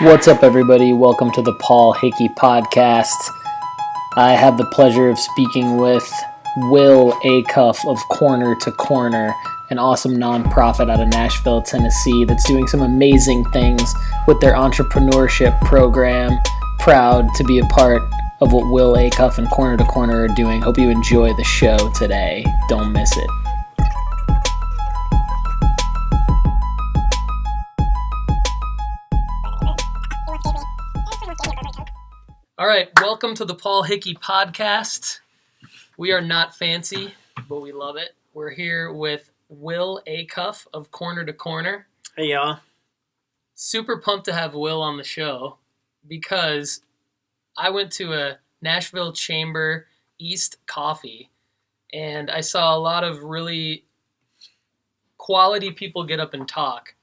What's up, everybody? Welcome to the Paul Hickey podcast. I have the pleasure of speaking with Will Acuff of Corner to Corner, an awesome nonprofit out of Nashville, Tennessee that's doing some amazing things with their entrepreneurship program. Proud to be a part of what Will Acuff and Corner to Corner are doing. Hope you enjoy the show today. Don't miss it. All right, welcome to the Paul Hickey podcast. We are not fancy, but we love it. We're here with Will Acuff of Corner to Corner. Hey, y'all. Super pumped to have Will on the show because I went to a Nashville Chamber East coffee, and I saw a lot of really quality people get up and talk.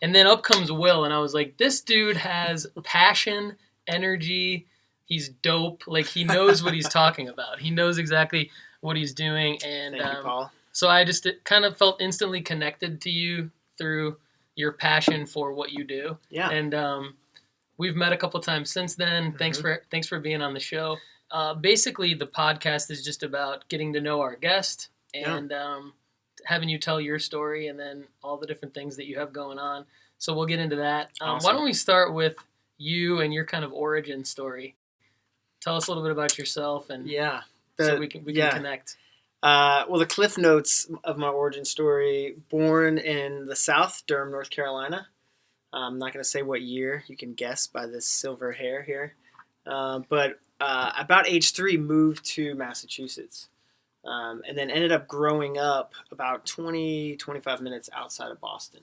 And then up comes Will, and I was like, this dude has passion, energy. He's dope. Like, he knows what he's talking about. He knows exactly what he's doing. And Thank you, Paul. So I just kind of felt instantly connected to you through your passion for what you do. Yeah. And we've met a couple times since then. Mm-hmm. Thanks for being on the show. Basically, the podcast is just about getting to know our guest and having you tell your story and then all the different things that you have going on. So we'll get into that. Awesome. Why don't we start with you and your kind of origin story? Tell us a little bit about yourself, and so we can connect. Well, the cliff notes of my origin story: born in the South, Durham, North Carolina. I'm not going to say what year. You can guess by this silver hair here. But about age 3, moved to Massachusetts, and then ended up growing up about 25 minutes outside of Boston.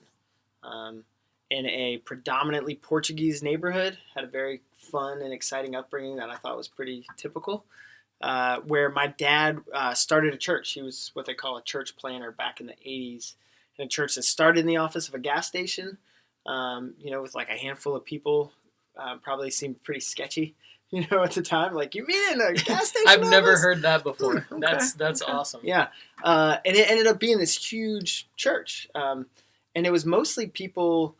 In a predominantly Portuguese neighborhood, had a very fun and exciting upbringing that I thought was pretty typical, where my dad started a church. He was what they call a church planter back in the 80s, in a church that started in the office of a gas station, with like a handful of people. Probably seemed pretty sketchy, at the time. Like, you mean a gas station I've never office? heard that before. Okay, That's okay. awesome. Yeah, and it ended up being this huge church, and it was mostly people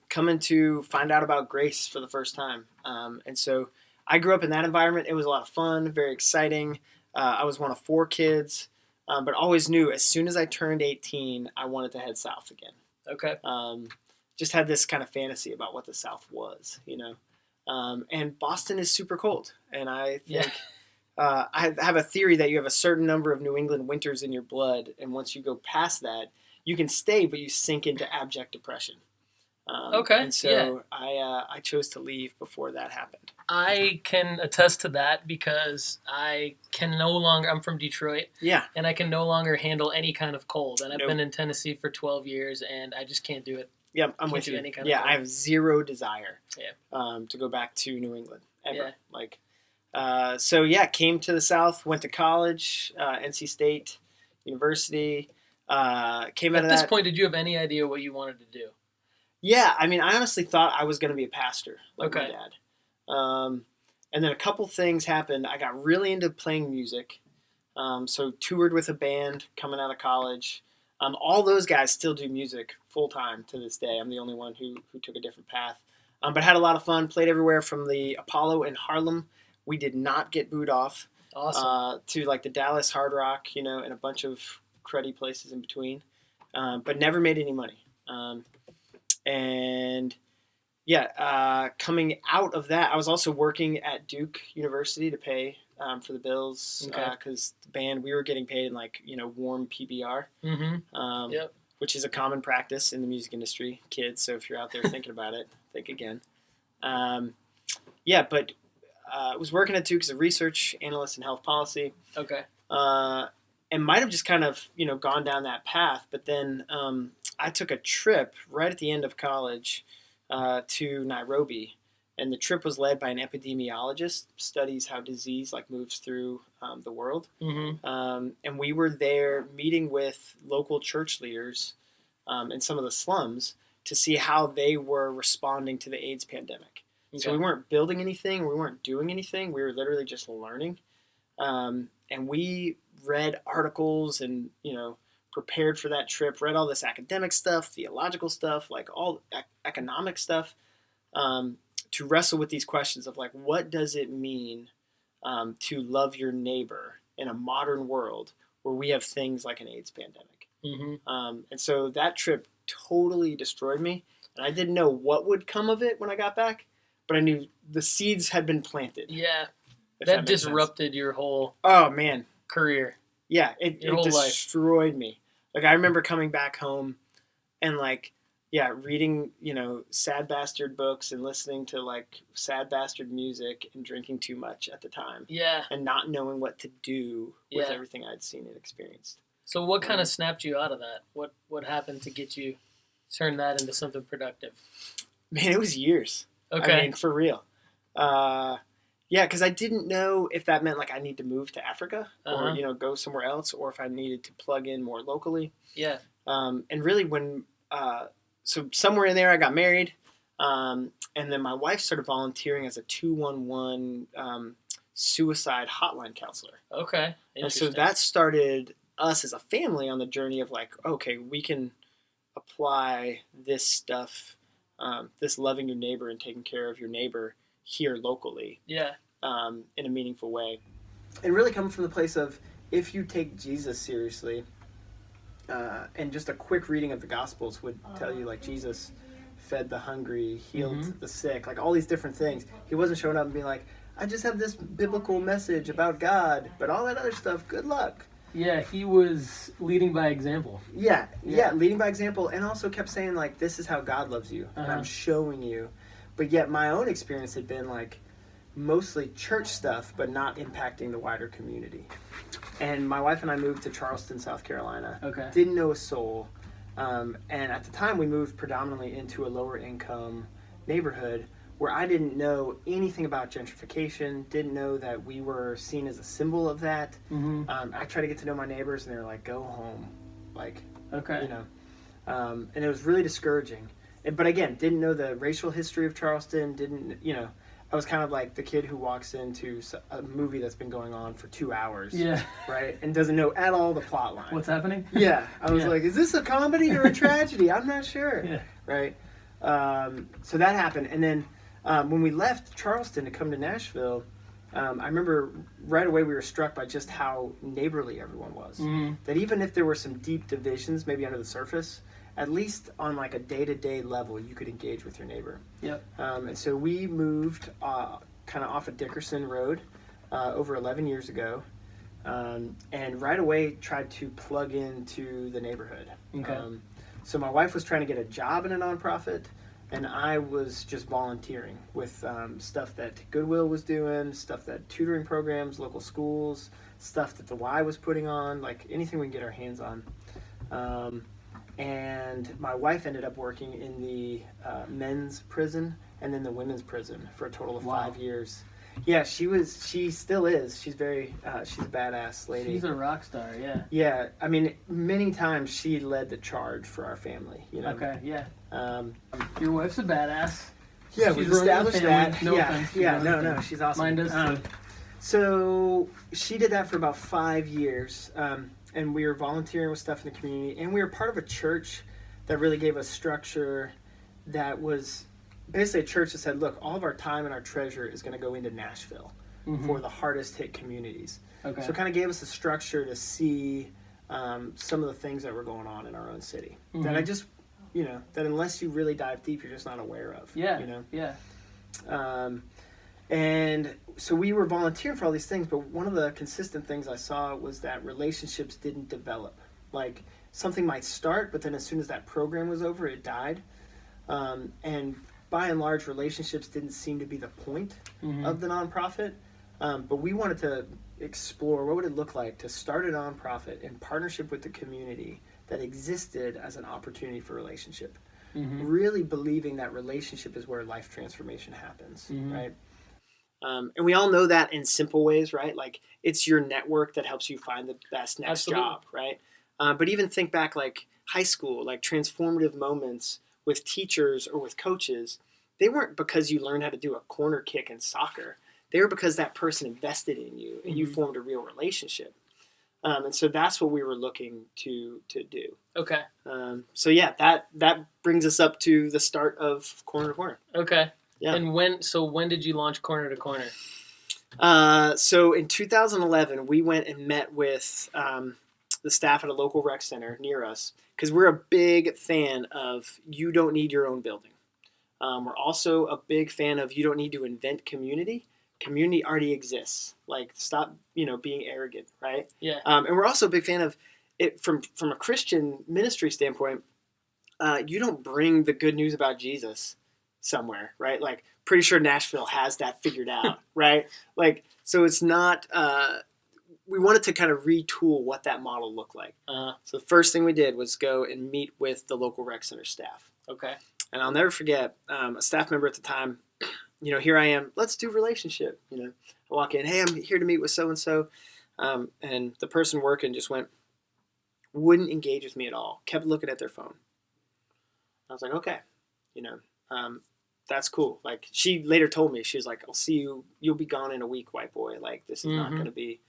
coming to find out about grace for the first time. And so I grew up in that environment. It was a lot of fun, very exciting. I was one of 4 kids, but always knew as soon as I turned 18, I wanted to head south again. Okay. Just had this kind of fantasy about what the South was, and Boston is super cold. And I think I have a theory that you have a certain number of New England winters in your blood. And once you go past that, you can stay, but you sink into abject depression. Okay. And so I chose to leave before that happened. I can attest to that because I'm from Detroit. Yeah. And I can no longer handle any kind of cold. And I've Nope. been in Tennessee for 12 years, and I just can't do it. Yeah, I'm Can't with do you. any kind of Yeah, cold. I have zero desire Yeah. to go back to New England ever. Yeah. Came to the South, went to college, NC State University. Came out At of this that. point, did you have any idea what you wanted to do? Yeah, I mean, I honestly thought I was going to be a pastor, like my Okay. dad. And then a couple things happened. I got really into playing music, so toured with a band coming out of college. All those guys still do music full time to this day. I'm the only one who took a different path, but had a lot of fun. Played everywhere from the Apollo in Harlem. We did not get booed off. Awesome. To like the Dallas Hard Rock, and a bunch of cruddy places in between, but never made any money. Coming out of that, I was also working at Duke University to pay for the bills because the band, we were getting paid in warm PBR, Yep. which is a common practice in the music industry, kids. So if you're out there thinking about it, think again. But I was working at Duke as a research analyst in health policy. Okay. And might have just kind of gone down that path, but then I took a trip right at the end of college to Nairobi, and the trip was led by an epidemiologist, studies how disease moves through the world. And we were there meeting with local church leaders in some of the slums to see how they were responding to the AIDS pandemic. Okay. So we weren't building anything, we weren't doing anything, we were literally just learning. And we read articles and, prepared for that trip, read all this academic stuff, theological stuff, all economic stuff. to wrestle with these questions of like, what does it mean to love your neighbor in a modern world where we have things like an AIDS pandemic? Mm-hmm. And so that trip totally destroyed me. And I didn't know what would come of it when I got back, but I knew the seeds had been planted. Yeah. That disrupted your whole career. Yeah, it destroyed me. Like, I remember coming back home and, like, reading, sad bastard books and listening to, like, sad bastard music and drinking too much at the time. Yeah. And not knowing what to do with everything I'd seen and experienced. So what kind of snapped you out of that? What happened to get you turn that into something productive? Man, it was years. Okay. I mean, for real. Because I didn't know if that meant like I need to move to Africa or go somewhere else, or if I needed to plug in more locally. Yeah. And really, so somewhere in there, I got married, and then my wife started volunteering as a 211 suicide hotline counselor. Okay. And so that started us as a family on the journey of like, okay, we can apply this stuff, this loving your neighbor and taking care of your neighbor here locally, in a meaningful way. And really coming from the place of, if you take Jesus seriously, and just a quick reading of the Gospels would tell you, like, Jesus fed the hungry, healed the sick, like all these different things. He wasn't showing up and being like, I just have this biblical message about God, but all that other stuff, good luck. Yeah, he was leading by example. Yeah, leading by example, and also kept saying, like, this is how God loves you, and I'm showing you. But yet my own experience had been, like, mostly church stuff, but not impacting the wider community. And my wife and I moved to Charleston, South Carolina. Okay. Didn't know a soul. And at the time, we moved predominantly into a lower income neighborhood where I didn't know anything about gentrification, didn't know that we were seen as a symbol of that. I tried to get to know my neighbors, and they were like, go home. Like, okay. And it was really discouraging. But again, didn't know the racial history of Charleston, I was kind of like the kid who walks into a movie that's been going on for 2 hours. Yeah. Right? And doesn't know at all the plot line. What's happening? Yeah. I was like, is this a comedy or a tragedy? I'm not sure. Yeah. Right? So that happened. And then when we left Charleston to come to Nashville, I remember right away we were struck by just how neighborly everyone was. That even if there were some deep divisions maybe under the surface, at least on like a day-to-day level, you could engage with your neighbor. Yep. And so we moved kind of off of Dickerson Road over 11 years ago, and right away tried to plug into the neighborhood. Okay. So my wife was trying to get a job in a nonprofit, and I was just volunteering with stuff that Goodwill was doing, stuff that tutoring programs, local schools, stuff that the Y was putting on, like anything we can get our hands on. And my wife ended up working in the men's prison and then the women's prison for a total of 5 years. Yeah, she still is. She's she's a badass lady. She's a rock star, yeah. Yeah, I mean, many times she led the charge for our family, Okay, yeah. Your wife's a badass. Yeah, we've established that. No offense. No, she's awesome. Mine does too. So she did that for about 5 years. And we were volunteering with stuff in the community, and we were part of a church that really gave us structure that was basically a church that said, look, all of our time and our treasure is going to go into Nashville for the hardest hit communities. Okay. So it kind of gave us a structure to see some of the things that were going on in our own city that I just, that unless you really dive deep, you're just not aware of. Yeah, yeah. And so we were volunteering for all these things, but one of the consistent things I saw was that relationships didn't develop. Like, something might start, but then as soon as that program was over, it died. And by and large, relationships didn't seem to be the point of the nonprofit. But we wanted to explore what would it look like to start a nonprofit in partnership with the community that existed as an opportunity for relationship. Really believing that relationship is where life transformation happens, right? And we all know that in simple ways, right? Like, it's your network that helps you find the best next job, right? But even think back, like high school, like transformative moments with teachers or with coaches, they weren't because you learned how to do a corner kick in soccer. They were because that person invested in you and you formed a real relationship. And so that's what we were looking to do. Okay. So yeah, that brings us up to the start of Corner to Corner. Okay. Yeah. And when did you launch Corner to Corner? So in 2011, we went and met with the staff at a local rec center near us because we're a big fan of you don't need your own building. We're also a big fan of you don't need to invent community. Community already exists. Like, stop, being arrogant, right? Yeah. And we're also a big fan of it from a Christian ministry standpoint. You don't bring the good news about Jesus somewhere, right? Like, pretty sure Nashville has that figured out, right? Like, so it's not. We wanted to kind of retool what that model looked like. So the first thing we did was go and meet with the local rec center staff. Okay. And I'll never forget a staff member at the time. Here I am. Let's do relationship. I walk in. Hey, I'm here to meet with so and so, and the person working just wouldn't engage with me at all. Kept looking at their phone. I was like, okay, that's cool. Like, she later told me, she was like, I'll see you. You'll be gone in a week, white boy. Like, this is not going to be,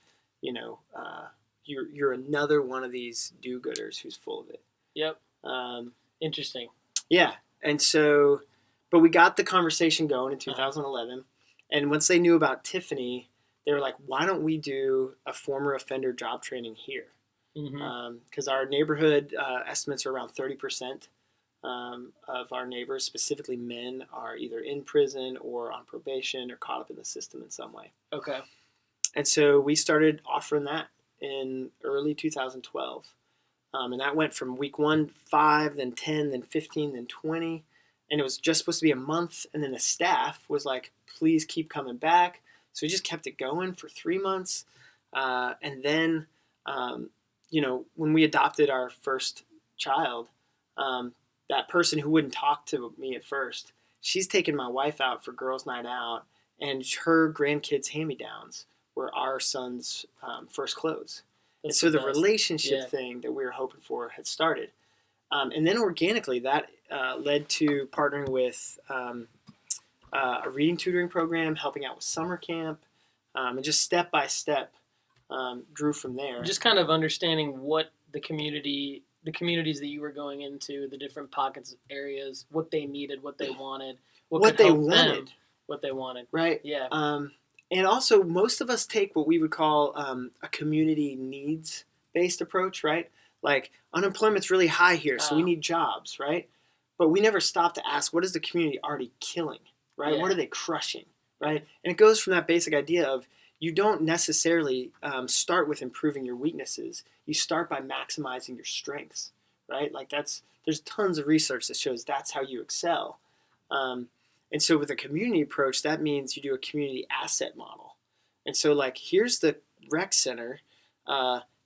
you're another one of these do-gooders who's full of it. Yep. Interesting. Yeah. And so, but we got the conversation going in 2011. And once they knew about Tiffany, they were like, why don't we do a former offender job training here? Because our neighborhood estimates are around 30%. Of our neighbors, specifically men, are either in prison or on probation or caught up in the system in some way. Okay. And so we started offering that in early 2012. And that went from week 1, 5, then 10, then 15, then 20. And it was just supposed to be a month. And then the staff was like, please keep coming back. So we just kept it going for 3 months. And then, when we adopted our first child, that person who wouldn't talk to me at first, she's taken my wife out for girls' night out, and her grandkids' hand-me-downs were our son's first clothes. And so the relationship thing that we were hoping for had started. And then organically, that led to partnering with a reading tutoring program, helping out with summer camp, and just step by step grew from there. Just kind of understanding what the communities that you were going into, the different pockets of areas, what they needed, what they wanted, what they wanted. Right. Yeah. And also, most of us take what we would call a community needs-based approach, right? Like, unemployment's really high here, so we need jobs, right? But we never stop to ask, what is the community already killing, right? Yeah. What are they crushing, right? And it goes from that basic idea of you don't necessarily start with improving your weaknesses. You start by maximizing your strengths, right? Like, there's tons of research that shows that's how you excel. And so with a community approach, that means you do a community asset model. And so, like, here's the rec center,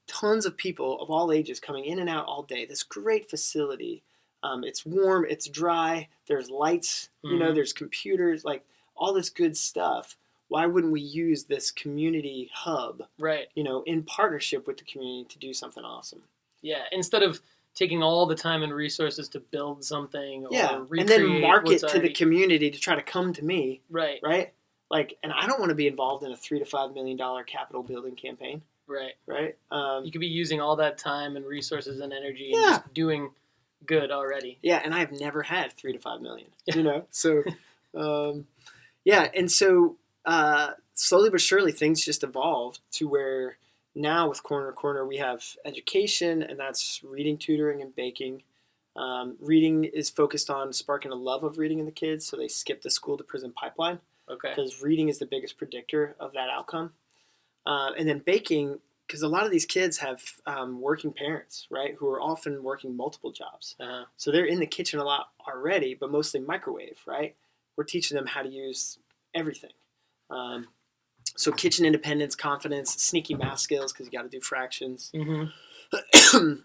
tons of people of all ages coming in and out all day. This great facility. It's warm, it's dry, there's lights, there's computers, like all this good stuff. Why wouldn't we use this community hub, right? In partnership with the community to do something awesome? Yeah, instead of taking all the time and resources to build something, or and then market to the community to try to come to me, right? Like, and I don't want to be involved in a $3 to $5 million capital building campaign, right? You could be using all that time and resources and energy and just doing good already. Yeah, and I've never had $3 to $5 million, so and so. Slowly but surely, things just evolved to where now with Corner to Corner, we have education, and that's reading, tutoring, and baking. Reading is focused on sparking a love of reading in the kids, so they skip the school to prison pipeline. Okay. Because reading is the biggest predictor of that outcome. And then baking, because a lot of these kids have working parents, right, who are often working multiple jobs. So they're in the kitchen a lot already, but mostly microwave, right? We're teaching them how to use everything. So kitchen independence, confidence, sneaky math skills, because you got to do fractions. So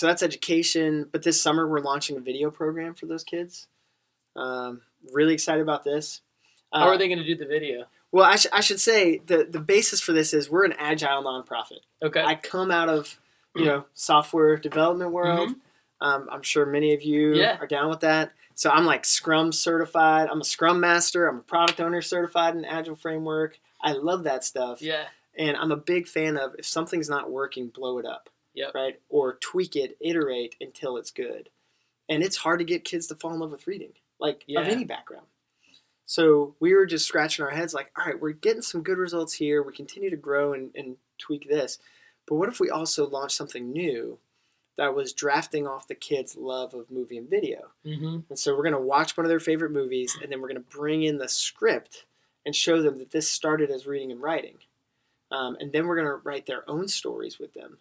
that's education. But this summer we're launching a video program for those kids. Really excited about this. How are they going to do the video? Well, I should say the basis for this is we're an agile nonprofit. Okay. I come out of software development world. I'm sure many of you are down with that. So I'm like Scrum certified. I'm a Scrum master. I'm a product owner certified in Agile framework. I love that stuff. Yeah. And I'm a big fan of if something's not working, blow it up. Yep. Right? Or tweak it, iterate until it's good. And it's hard to get kids to fall in love with reading, of any background. So we were just scratching our heads like, all right, we're getting some good results here. We continue to grow and tweak this. But what if we also launched something new that was drafting off the kids' love of movie and video? Mm-hmm. And so we're going to watch one of their favorite movies, and then we're going to bring in the script and show them that this started as reading and writing. And then we're going to write their own stories with them,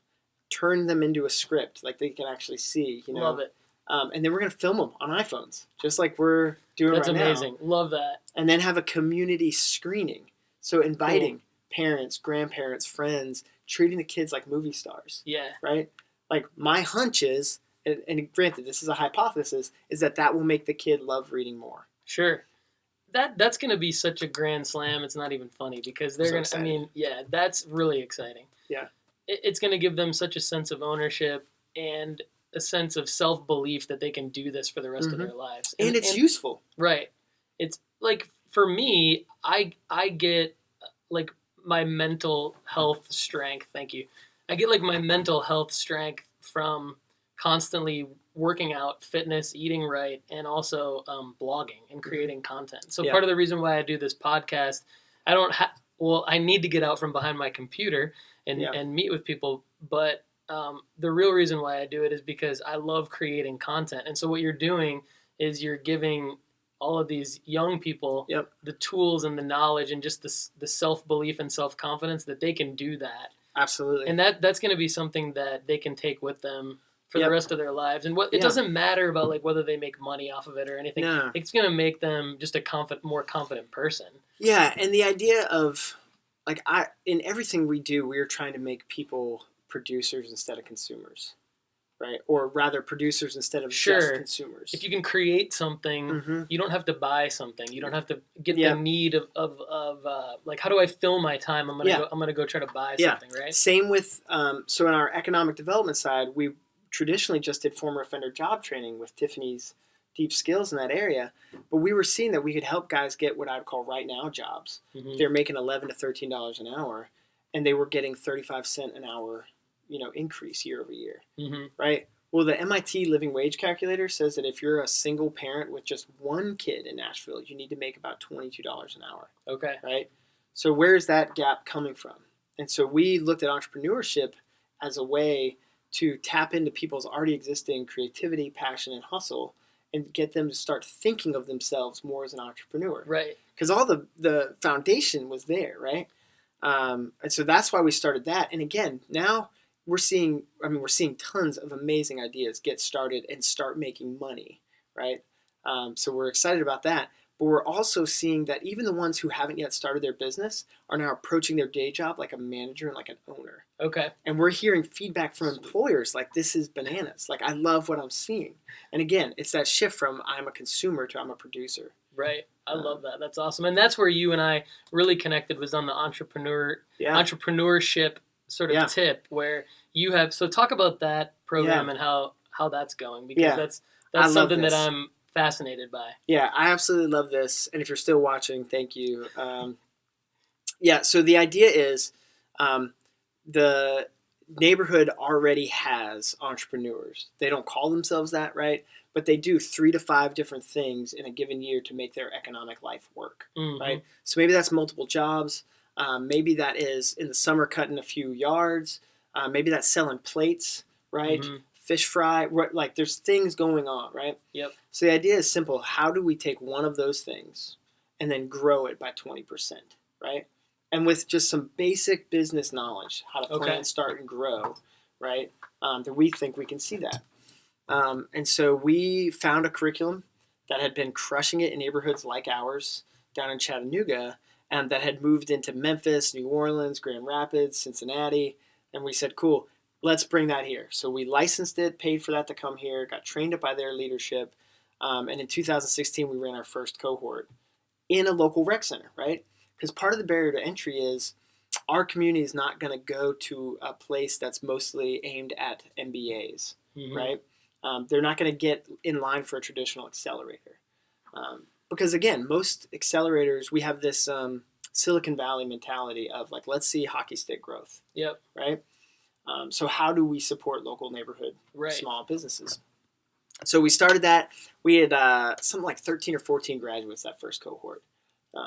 turn them into a script like they can actually see, you know. Love it. And then we're going to film them on iPhones, just like we're doing That's right now. amazing. Love that. And then have a community screening. So inviting parents, grandparents, friends, treating the kids like movie stars. Yeah. Right? Like my hunch is, and granted, this is a hypothesis, is that will make the kid love reading more. Sure. That's going to be such a grand slam. It's not even funny because they're going to, I mean, yeah, that's really exciting. Yeah. It's going to give them such a sense of ownership and a sense of self-belief that they can do this for the rest of their lives. And it's useful. Right. It's like, for me, I get like my mental health strength. Thank you. I get like my mental health strength from constantly working out, fitness, eating right, and also blogging and creating content. So part of the reason why I do this podcast, I need to get out from behind my computer and meet with people, but the real reason why I do it is because I love creating content. And so what you're doing is you're giving all of these young people the tools and the knowledge and just the self-belief and self-confidence that they can do that. Absolutely. And that's going to be something that they can take with them for the rest of their lives. And it doesn't matter about like whether they make money off of it or anything. No. It's going to make them just a more confident person. Yeah, and the idea of like in everything we do, we're trying to make people producers instead of consumers, right? Or rather, producers instead of just consumers. If you can create something, you don't have to buy something. You don't have to get the need of like, how do I fill my time? I'm gonna go try to buy something, right? Same with so in our economic development side, we traditionally just did former offender job training with Tiffany's deep skills in that area, but we were seeing that we could help guys get what I'd call right now jobs. They're making $11 to $13 an hour, and they were getting 35-cent an hour, increase year over year, right? Well, the MIT living wage calculator says that if you're a single parent with just one kid in Nashville, you need to make about $22 an hour. Okay. Right? So where's that gap coming from? And so we looked at entrepreneurship as a way to tap into people's already existing creativity, passion, and hustle and get them to start thinking of themselves more as an entrepreneur. Right. Because all the foundation was there, right? And so that's why we started that. And again, now we're seeing tons of amazing ideas get started and start making money, right? So we're excited about that. But we're also seeing that even the ones who haven't yet started their business are now approaching their day job like a manager and like an owner. Okay. And we're hearing feedback from employers like, this is bananas. Like, I love what I'm seeing. And again, it's that shift from I'm a consumer to I'm a producer. Right. I love that. That's awesome. And that's where you and I really connected, was on the entrepreneurship sort of tip, where you have, so talk about that program and how that's going, because that's something that I'm fascinated by. Yeah, I absolutely love this. And if you're still watching, thank you. So the idea is the neighborhood already has entrepreneurs. They don't call themselves that, right? But they do 3 to 5 different things in a given year to make their economic life work, right? So maybe that's multiple jobs. Maybe that is in the summer cutting a few yards. Maybe that's selling plates, right? Fish fry, like there's things going on, right? Yep. So the idea is simple. How do we take one of those things and then grow it by 20%, right? And with just some basic business knowledge, how to plan, start, and grow, right? That we think we can see that. And so we found a curriculum that had been crushing it in neighborhoods like ours down in Chattanooga, and that had moved into Memphis, New Orleans, Grand Rapids, Cincinnati. And we said, cool, let's bring that here. So we licensed it, paid for that to come here, got trained up by their leadership. And in 2016, we ran our first cohort in a local rec center, right? Because part of the barrier to entry is our community is not going to go to a place that's mostly aimed at MBAs, right? They're not going to get in line for a traditional accelerator. Because again, most accelerators, we have this Silicon Valley mentality of like, let's see hockey stick growth. Yep. Right? So how do we support local neighborhood small businesses? So we started that. We had something like 13 or 14 graduates that first cohort.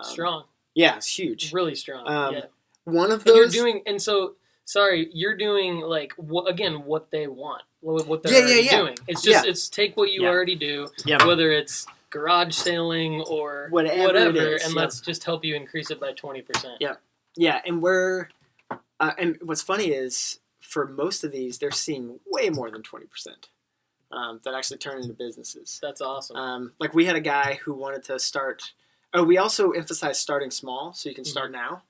Strong. Yeah, it's huge. Really strong. Yeah. One of And those. you're doing like what they want, what they're Yeah, already yeah. doing. It's just Yeah. it's take what you Yeah. already do, Yeah. whether it's garage sailing or Whatever it is, and yeah. let's just help you increase it by 20%. Yeah, and and what's funny is for most of these, they're seeing way more than 20%. That actually turn into businesses. That's awesome. Like we had a guy who wanted to start. Oh, we also emphasize starting small, so you can start now.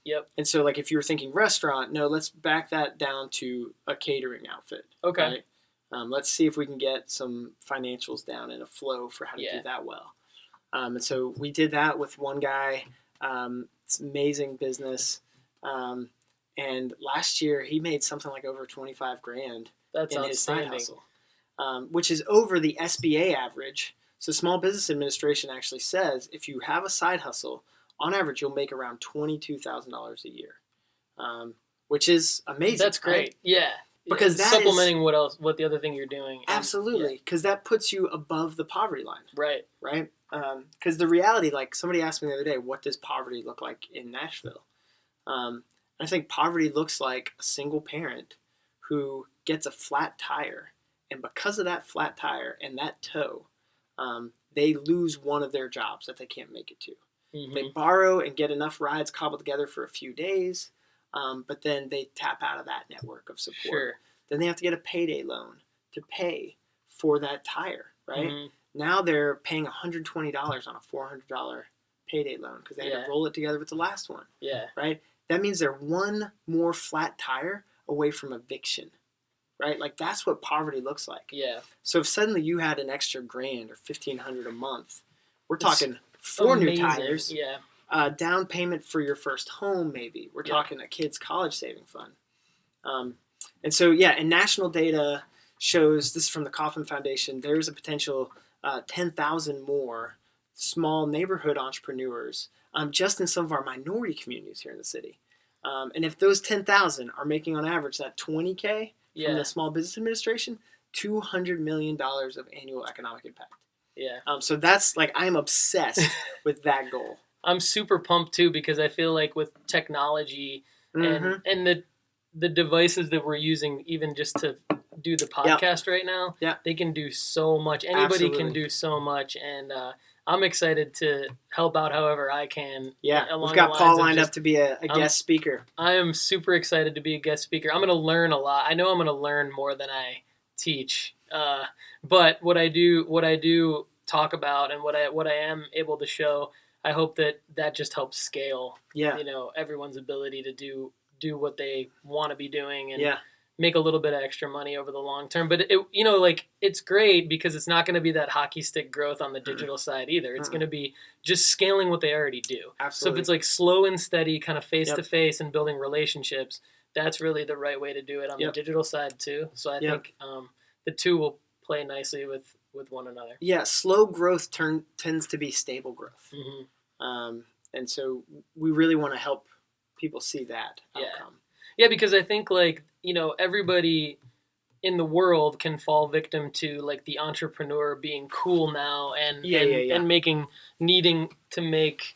Yep. And so, like, if you were thinking restaurant, no, let's back that down to a catering outfit. Okay. Right? Let's see if we can get some financials down in a flow for how to do that well. And so we did that with one guy. It's amazing business. And last year he made something like over $25,000 That's in his side outstanding. hustle, which is over the SBA average. So Small Business Administration actually says if you have a side hustle, on average you'll make around $22,000 a year, which is amazing. That's great. Right? Yeah. Because that supplementing what the other thing you're doing. Absolutely, because that puts you above the poverty line. Right. Right. Because the reality, like somebody asked me the other day, what does poverty look like in Nashville? I think poverty looks like a single parent who gets a flat tire, and because of that flat tire and that toe, they lose one of their jobs that they can't make it to. Mm-hmm. They borrow and get enough rides cobbled together for a few days, but then they tap out of that network of support. Sure. Then they have to get a payday loan to pay for that tire, right? Mm-hmm. Now they're paying $120 on a $400 payday loan because they had to roll it together with the last one. Yeah. Right? That means they're one more flat tire away from eviction. Right? Like that's what poverty looks like. Yeah. So if suddenly you had an extra $1,000 or $1,500 a month, we're talking 4 new tires. Yeah. Down payment for your first home, maybe. We're talking a kid's college saving fund. And so, and national data shows, this is from the Kauffman Foundation, there's a potential 10,000 more small neighborhood entrepreneurs just in some of our minority communities here in the city. And if those 10,000 are making on average that $20K from the Small Business Administration, $200 million of annual economic impact. Yeah. So that's like, I'm obsessed with that goal. I'm super pumped too because I feel like with technology and the devices that we're using, even just to do the podcast right now, they can do so much. Anybody can do so much, and I'm excited to help out however I can. Yeah, we've got Paul lined up to be a guest speaker. I am super excited to be a guest speaker. I'm going to learn a lot. I know I'm going to learn more than I teach. But what I do talk about and what I am able to show, I hope that just helps scale. Everyone's ability to do what they want to be doing and make a little bit of extra money over the long term. But it's great because it's not going to be that hockey stick growth on the digital side either. It's going to be just scaling what they already do. Absolutely. So if it's like slow and steady, kind of face to face and building relationships, that's really the right way to do it on the digital side too. So I think the two will play nicely with one another. Yeah, slow growth tends to be stable growth. Mm-hmm. And so we really want to help people see that outcome. Yeah, because I think everybody in the world can fall victim to like the entrepreneur being cool now and needing to make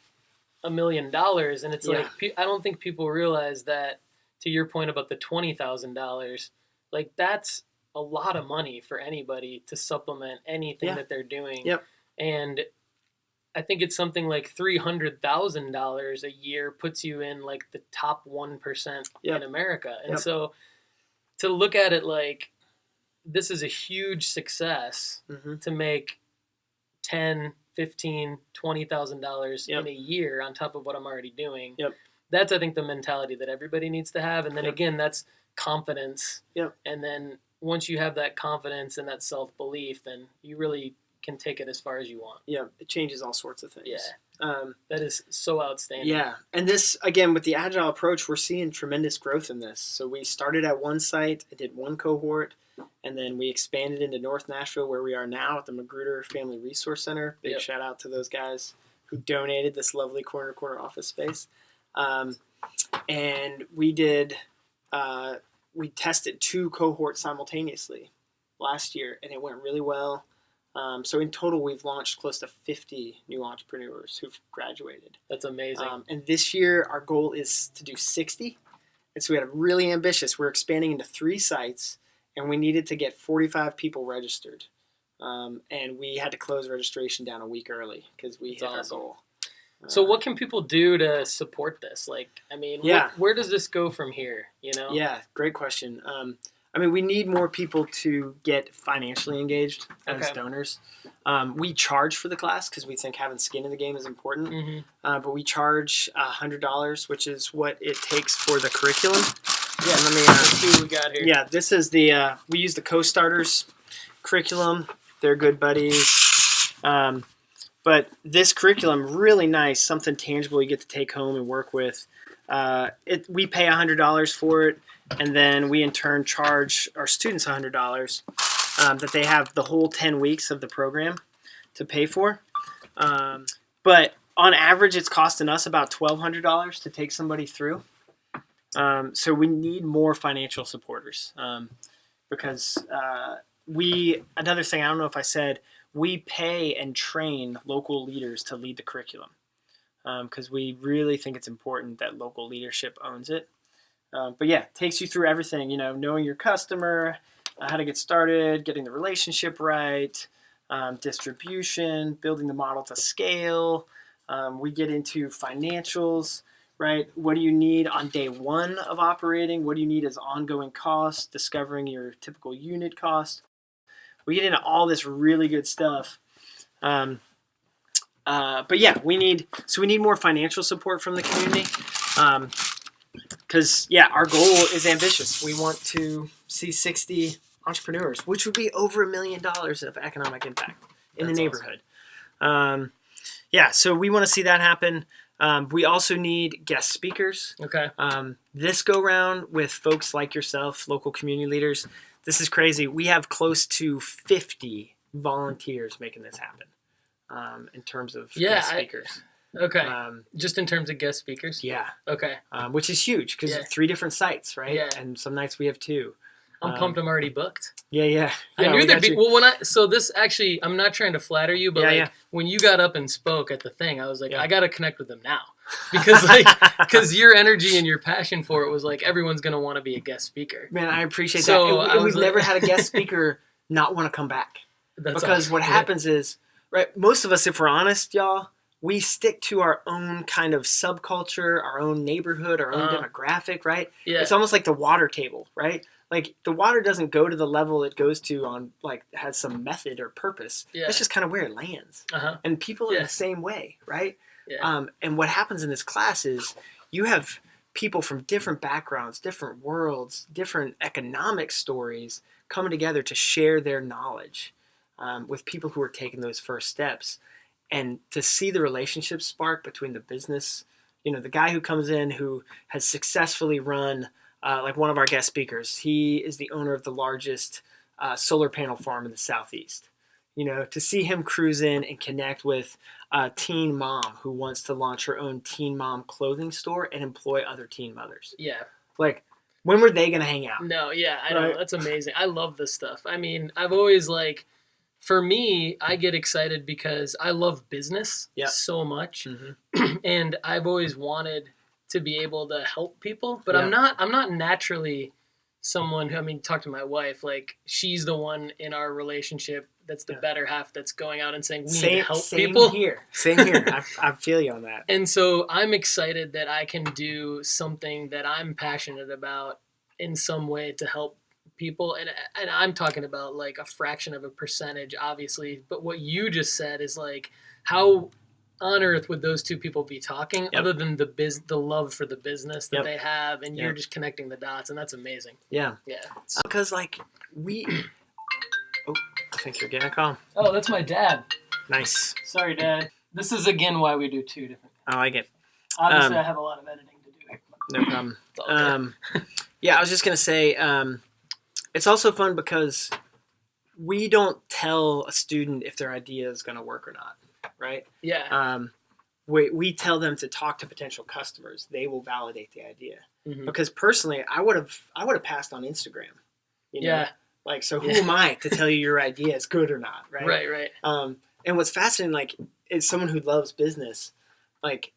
$1 million, and it's like I don't think people realize that. To your point about the $20,000, like that's a lot of money for anybody to supplement anything that they're doing. Yep. And I think it's something like $300,000 a year puts you in like the top 1% in America. And so to look at it like this is a huge success to make $10,000, $15,000, $20,000 in a year on top of what I'm already doing. Yep. That's, I think, the mentality that everybody needs to have. And then again, that's confidence. Yep. And then once you have that confidence and that self-belief, then you really can take it as far as you want. Yeah, it changes all sorts of things. Yeah. That is so outstanding. Yeah. And this, again, with the Agile approach, we're seeing tremendous growth in this. So we started at one site, I did one cohort, and then we expanded into North Nashville where we are now at the Magruder Family Resource Center. Big shout out to those guys who donated this lovely corner office space. And we tested 2 cohorts simultaneously last year, and it went really well. So in total, we've launched close to 50 new entrepreneurs who've graduated. That's amazing. And this year, our goal is to do 60. And so we had a really ambitious. We're expanding into 3 sites, and we needed to get 45 people registered. And we had to close registration down a week early because we hit our goal. So what can people do to support this? Like, I mean, where does this go from here? You know? Yeah, great question. I mean, we need more people to get financially engaged as donors. We charge for the class because we think having skin in the game is important. Mm-hmm. But we charge $100, which is what it takes for the curriculum. Yeah, let's see what we got here. Yeah, this is the we use the Co-Starters curriculum. They're good buddies. But this curriculum, really nice, something tangible you get to take home and work with. We pay $100 for it, and then we in turn charge our students $100 that they have the whole 10 weeks of the program to pay for. But on average, it's costing us about $1,200 to take somebody through. So we need more financial supporters because another thing, I don't know if I said, we pay and train local leaders to lead the curriculum because we really think it's important that local leadership owns it. But yeah, it takes you through everything, knowing your customer, how to get started, getting the relationship right, distribution, building the model to scale. We get into financials, right? What do you need on day 1 of operating? What do you need as ongoing costs? Discovering your typical unit cost. We get into all this really good stuff. But yeah, we need more financial support from the community. Because our goal is ambitious. We want to see 60 entrepreneurs, which would be over $1 million of economic impact in the neighborhood. Awesome. So we want to see that happen. We also need guest speakers. Okay. This go round with folks like yourself, local community leaders. This is crazy. We have close to 50 volunteers making this happen in terms of guest speakers. Okay. Just in terms of guest speakers? Yeah. Okay. Which is huge because 3 different sites, right? Yeah. And some nights we have 2. I'm pumped. I'm already booked. Yeah. I knew there'd be. Well, this actually, I'm not trying to flatter you, but when you got up and spoke at the thing, I was like, I got to connect with them now, because your energy and your passion for it was like everyone's gonna want to be a guest speaker. Man, I appreciate that. And we've never had a guest speaker not want to come back. That's because awesome. What happens is, right? Most of us, if we're honest, y'all, we stick to our own kind of subculture, our own neighborhood, our own demographic, right? Yeah. It's almost like the water table, right? Like the water doesn't go to the level it goes to on has some method or purpose. Yeah. That's just kind of where it lands. And people are the same way, right? Yeah. And what happens in this class is you have people from different backgrounds, different worlds, different economic stories coming together to share their knowledge with people who are taking those first steps. And to see the relationship spark between the business, the guy who comes in who has successfully run, like one of our guest speakers, he is the owner of the largest solar panel farm in the Southeast. To see him cruise in and connect with a teen mom who wants to launch her own teen mom clothing store and employ other teen mothers. Yeah. Like, when were they going to hang out? No, yeah, I know. That's amazing. I love this stuff. I mean, I've always for me, I get excited because I love business so much. Mm-hmm. And I've always wanted to be able to help people, but I'm not naturally someone who, talk to my wife, she's the one in our relationship that's the better half that's going out and saying we need to help people. Same here. I feel you on that. And so I'm excited that I can do something that I'm passionate about in some way to help people. And I'm talking about a fraction of a percentage, obviously. But what you just said is how on earth would those 2 people be talking other than the love for the business that they have, and you're just connecting the dots, and that's amazing. Yeah. Because I think you're getting a call. Oh, that's my dad. Nice. Sorry, Dad. This is again why we do 2 different things. I like it. Obviously, I have a lot of editing to do. No problem. I was just gonna say, it's also fun because we don't tell a student if their idea is gonna work or not, right? Yeah. We tell them to talk to potential customers. They will validate the idea. Mm-hmm. Because personally, I would have passed on Instagram. Like, so who am I to tell you your idea is good or not, right? Right. And what's fascinating, like, is someone who loves business, like,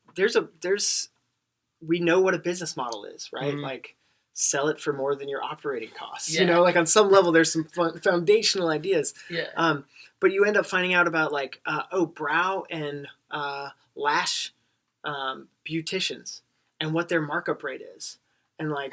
we know what a business model is, right? Mhm. Like, sell it for more than your operating costs. Yeah. You know, like on some level, there's some foundational ideas. Yeah. But you end up finding out about like, brow and lash beauticians and what their markup rate is. And like,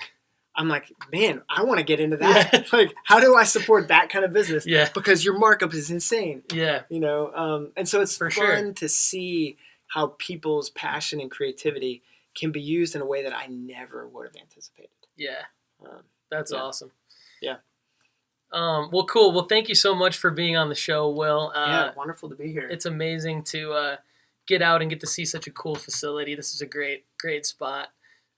I'm like, man, I want to get into that. Yeah. Like, how do I support that kind of business? Yeah. Because your markup is insane. Yeah. You know, and so it's For fun sure. to see how people's passion and creativity can be used in a way that I never would have anticipated. Yeah. Um, That's yeah. awesome. Yeah. Well, cool. Well, thank you so much for being on the show, Will. Yeah, wonderful to be here. It's amazing to get out and get to see such a cool facility. This is a great spot.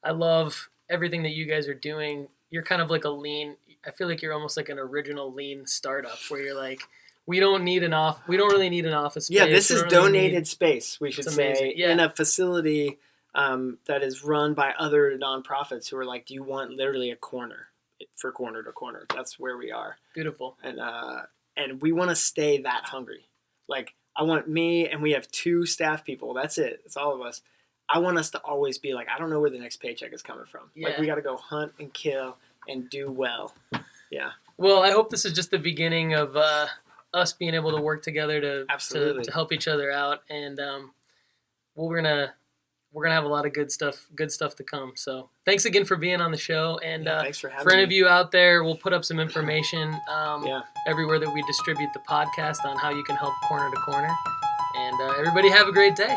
I love everything that you guys are doing. You're kind of like I feel like you're almost like an original lean startup where you're like, we don't really need an office space. Yeah, this We is don't really donated space, we should It's say, amazing. Yeah. in a facility that is run by other nonprofits who are like, do you want literally a corner for corner to corner? That's where we are. Beautiful. And we want to stay that hungry. Like, I want me, and we have 2 staff people. That's it. It's all of us. I want us to always be like, I don't know where the next paycheck is coming from. Yeah. Like, we got to go hunt and kill and do well. Yeah. Well, I hope this is just the beginning of us being able to work together to help each other out, and we're gonna have a lot of good stuff to come. So thanks again for being on the show, and thanks for having for any me. of you out there, we'll put up some information Yeah. everywhere that we distribute the podcast on how you can help Corner to Corner, and everybody have a great day.